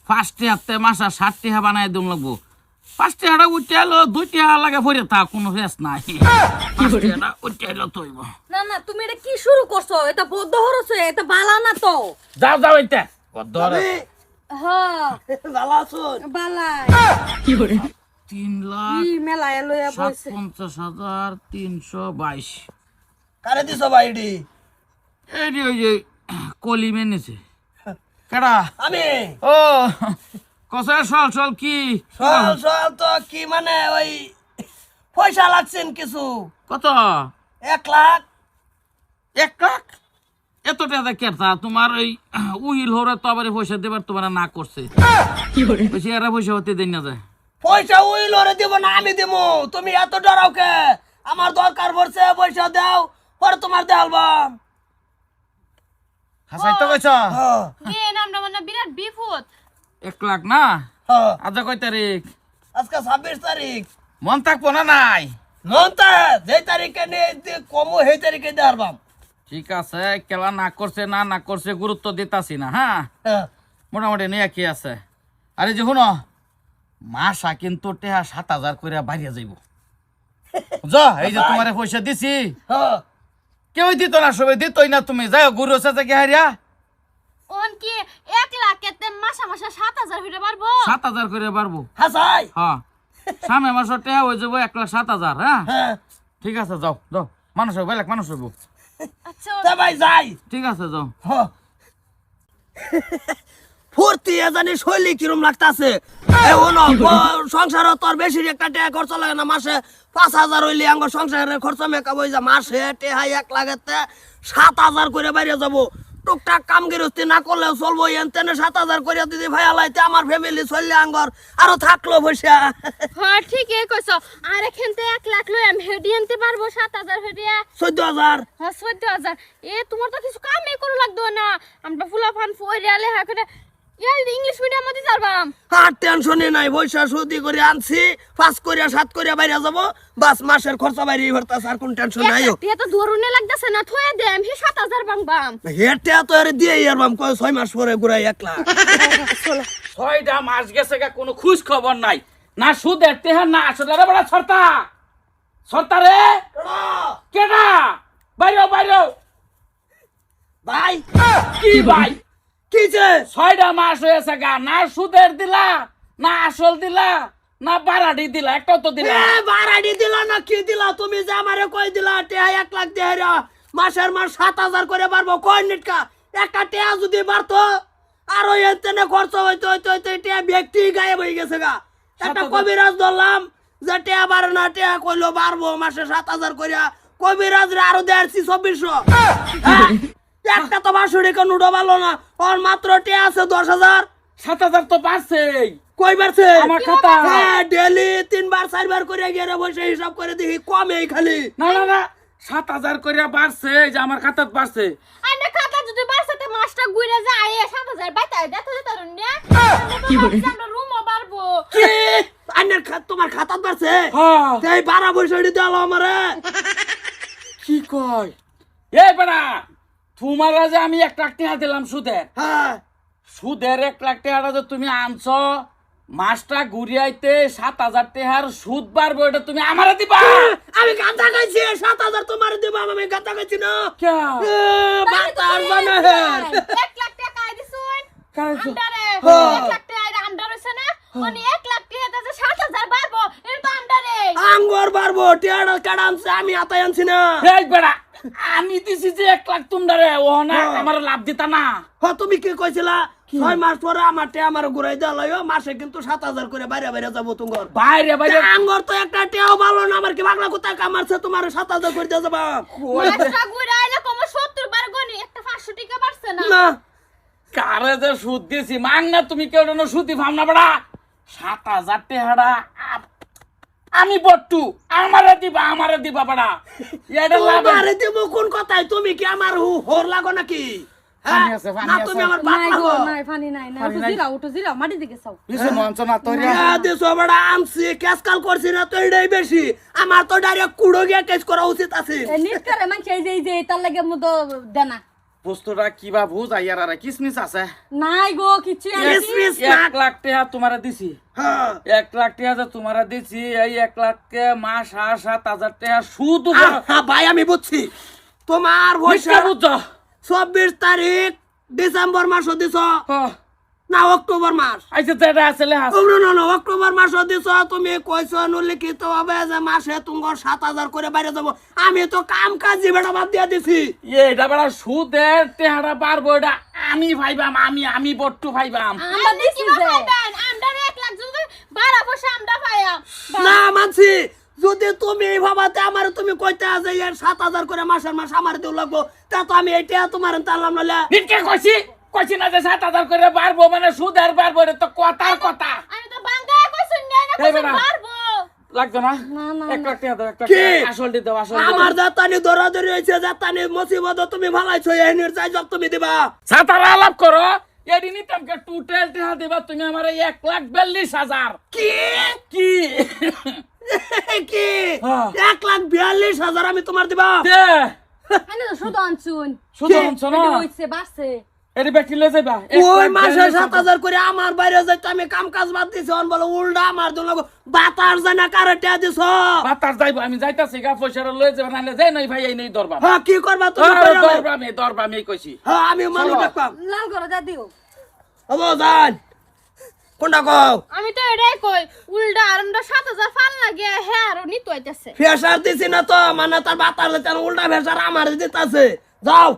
ফার্স্টে হাতে মাসা 60 টাকা বানাই দিম লাগবো 5 টাকাটা উঠে এলো 2 টাকা লাগে ভরে তা কোনো রেস নাই 5 টাকাটা উঠে এলো তৈব না না তুমি এটা কি শুরু করছো এটা বদ্ধ হরছে এটা বালা না তো যাও যাও এটা বদ্ধ হ্যাঁ ভালো আছুন বালাই 3 লাখ কি মেলায় লইয়া বইছে 57,322 কারে দিছো বাইডি এই যে ওই যে কলি মেনেছে কেডা আমি ও কসা সল সল কি সল সল তো কি মানে ওই পয়সা লাগছেন কিছু কত 1 লাখ 1 লাখ এত টাকা কেটা তোমার ওই উইল হরে তো আবার পয়সা দেবার তোমার না করছে কি করে বেশি আর পয়সা হতে দেন না যায় পয়সা ওই লরে দিব না আমি দিব তুমি এত ডরাও কে আমার দরকার পড়ছে পয়সা দাও পরে তোমার দেলবাম হাসাই তো কইছ কে নামটা মানে বিরাট বিপদ 1 লাখ না হ্যাঁ আজ কয় তারিখ আজকে 26 তারিখ মন থাকবো না নাই নন্তা যে তারিখে নিয়ে কমো সেই তারিখে দেলবাম ঠিক আছে কেলা না করছে না করছে গুরুত্ব দিতাছি না হ্যাঁ হ্যাঁ মোটামুটি নিয়ে কি আছে আরে যে শুনো মাসা কিন্তু টেহা 7,000 করে বাইরে যাইব যা এই যে তোমারে পয়সা দিছি হ্যাঁ কেউ দিত না সবাই দিতই না তুমি যাও গুরু সাথে কি হারিয়া ওন কি 1 লাখ এতে মাসা মাসা 7000 হইতে পারবো 7,000 করে পারবো হাসাই হ্যাঁ সামনে মাসে টেহা হয়ে যাবো 1,07,000 হ্যাঁ হ্যাঁ ঠিক আছে যাও যাও মানুষ হইব বেলেগ মানুষ হইব আচ্ছা তা ভাই যাই ঠিক আছে যাও হ্যাঁ ফুর্তি জানি শৈলী কিরম লাগতাছে সংসার তোর বেশি একটা টাকা খরচ লাগে না মাসে 5,000 হইলে আঙ্গ সংসারের খরচ মেকআপ হয়ে যা মাসে টেহা 1 লাখেতে 7,000 করে বাইরে যাবো টুকটাক কাম গৃহস্থী না করলেও চলবো এনতেনে 7,000 করে দিদি ভাই আলাইতে আমার ফ্যামিলি চললে আঙ্গর আরো থাকলো পয়সা হ্যাঁ ঠিকই কইছো আর এখানতে 1 লাখ লই আমি হেডি আনতে পারবো 7000 হেডিয়া 14,000 হ্যাঁ 14000 তোমার তো কিছু কামই করু লাগতো না আমরা ফুলাফান ফইরালে হা করে ইংলিশ মিডিয়াম মধ্যে যারবাম আর টেনশনই নাই পয়সা সুদি করে আনছি 5 করে 7 করে বাইরে যাবো বাস মাসের খরচা বাইরে ভরতাছ আর কোন টেনশন নাই এটা তো ধরুনে লাগতাছে না থয়ে দেম হে 7000 বাংবাম হেটে তো আরে দিয়ে ইয়ারবাম কয় 6 মাস পরে ঘুরাই 1 লাখ 6টা মাস গেছে গা কোনো খোঁজ খবর নাই না সুদ এতে না আসলে রে বড় সরতা রে কেডা বাইরো ভাই কি ভাই কিছে 6টা মাস হয়েছে গা না সুদের দিলা না আসল দিলা না বারাডি দিলা একটাও তো দিলা এ বারাডি দিলা না কি দিলা তুমি যে আমারে কই দিলা তে 1 লাখ দেহরা মাসের মাস 7,000 করে পারবো কই নিটকা একটা টেয়া যদি বাড়তো আর ওই এতনে খরচ হইতো টেয়া ব্যক্তি গায়েব হয়ে গেছে গা একটা কবিরাজ ধরলাম যে টেয়া বাড়ে না টেয়া কইলো বাড়বো মাসে 7,000 করে কবিরাজ রে আরো 150-2400 একটা তো বাসুরি কোন উড়ো ভালো না ওর মাত্র টেয়া আছে 10,000 7,000 তো পারছেই কই বাড়ছে আমার খাতা হ্যাঁ ডেলি 3 4 বার করে গিয়ে বসে হিসাব করে দেখি কমেই খালি না 7,000 করে বাড়ছে যে আমার খাতাত বাড়ছে আইনা খাতা যদি বাসতে মাসটা গুইরা যায় 7000 বাইতাই দেখো তরুণ না কি বলে আমরা রুমও পারবো কি আন্নার তোমার খাতা বাড়ছে হ্যাঁ এই 12 বছর দিলো আমারে কি কয় এই বেড়া তোমার যে আমি 1 লাখ টাকা দিলাম সুদের হ্যাঁ সুদের 1 লাখ টাকাটা যে তুমি আনছো মাসটা ঘুরিয়াইতে 7,000 টাকার সুদ বাড়বে ওটা তুমি আমারে দিবা আমি গাঁদা খাইছি 7,000 তোমার দেব আমি গাঁদা খাইছি না কে বাতার বানা 1 লাখ টাকা দিছুন কাইছো আন্ডারে হ্যাঁ। 1 লাখ টাকা আন্ডার হইছে না মানে 1 লাখ টাকা যে 7000 বাড়বো এর তো আন্ডারে আঙ্গর বাড়বো টিয়াড়া কাড়ানছে আমি আতাই আনছি না এই বেড়া আমি দিছি যে 1 লাখ তোমরা ও না আমার লাভ দিতা না হ তুমি কি কইছিলা 6 মাস পরে আমার টিয়া আমার ঘুরাই দেলাইও মাসে কিন্তু 7,000 করে বাইরে যাবো তোমার বাইরে আঙ্গর তো একটা টিয়াও ভালো না আমার কি বাংলা কোথায় কামারছে তোমার 7,000 করে দিয়ে যাবা মাসটা গুইরা আইলে কম 70 বার গনি একটা 500 টাকা বাড়ছে না না কারে যে সুদ দিছি মাং না তুমি কেউ না সুদি ভাবনা বেড়া 7,000 টাকা আমি বট্টু আমারে দিবা বেড়া এটা লাভ আরে দেব কোন কথাই তুমি কি আমার হোর লাগো নাকি পানি আছে, পানি না আছে। তুমি আমার বাপ লাগো নাই ফানি নাই না পানি ওটো নাই। জিরা মাটি দিকে চাও কিছু মঞ্চ না তোরে দেশো বড় আমসি ক্যাসকাল করছি না তো এটাই বেশি আমার তো ডাইরেক্ট কুড়ো গিয়ে কেস করা উচিত আছে নিট করে মানছে এই যে তার লাগে মতো দেনা বস্তুটা কিবা বুঝাই আর কিসমিস আছে নাই গো কিছু কিসমিস না 1 লাখ টাকা তোমারে দিছি হ্যাঁ 1 লাখ টাকা যে তোমারে দিছি এই 1 লাখকে মাস 7,000 টাকা শুধু ভাই আমি বুঝছি তোমার পয়সা বুঝছো 24 তারিখ ডিসেম্বর মাস দিছ না অক্টোবর মাস আচ্ছা যেটা আছে লেখা আছে। না অক্টোবর মাস দিছ তুমি কইছো উল্লিখিত হবে যে মাসে তোমার 7,000 করে বাইরে যাবো আমি তো কাম কাজি বেটা বাদ দিয়া দিছি এটা বড় সুদের টেহারা পারবো এটা আমি ভাইবাম আমি বট্টু ভাইবাম আমরা দিছি যে আমরা 1 লাখ যদি বাড়া পয়সা আমরা পাইয়া না মানছি যদি তুমি ভাবাতে আমার তুমি কইতে আছে এর 7,000 করে মাসের মাস আমার দেও লাগবো তা তো আমি এটা তোমার তালাম না নিটকে কইছি না যে 7,000 করে পারবো মানে সুদের পারবো এটা তো কথার কথা আমি তো বাংলায় কইছুন না এই কইছুন বেটা। পারবো লাগতো না না, না, 1 লাখ টাকা দাও 1 লাখ কি? টাকা আসল দি দাও আসল আমার জাতানি দরাদরি হইছে জাতানি মুসিবত তুমি ভালাইছো এনির চাই জব তুমি দিবা সাতারা আলাপ করো এডি নিতামকে টোটাল টাকা দিবা তুমি আমারে 1,42,000 কি কি কি হ্যাঁ। 1,42,000 আমি তোমার দিবা দে আনে তো শুধু আনছুন শুধু আনছো না হইছে বাসে এডি বেটি লয়ে যাবা ওই মাসে 7,000 করে আমার বাইরে যাইতে আমি কাম কাজ বাদ দিছি অন বলে উল্টা আমার দল বাতার জানা কারেটা দিছ বাতার যাইবো আমি যাইতাছি গা পয়সা লয়ে যাবা নালে যাই নাই ভাই এই নেই দরবা হ্যাঁ কি করবা তুমি দরবামি কইছি হ্যাঁ আমি মানুষ চলো। দেখতাম লাল করে যা দিও হবো জান কোনটা কও আমি তো এটাই কই উল্টা আর আমরা 7,000 ফান লাগে হ্যাঁ আর নিতে হইতাছে ফেসার দিছি না তো মানে তার বাতার উল্টা ফেসার আমার দিতাছে যাও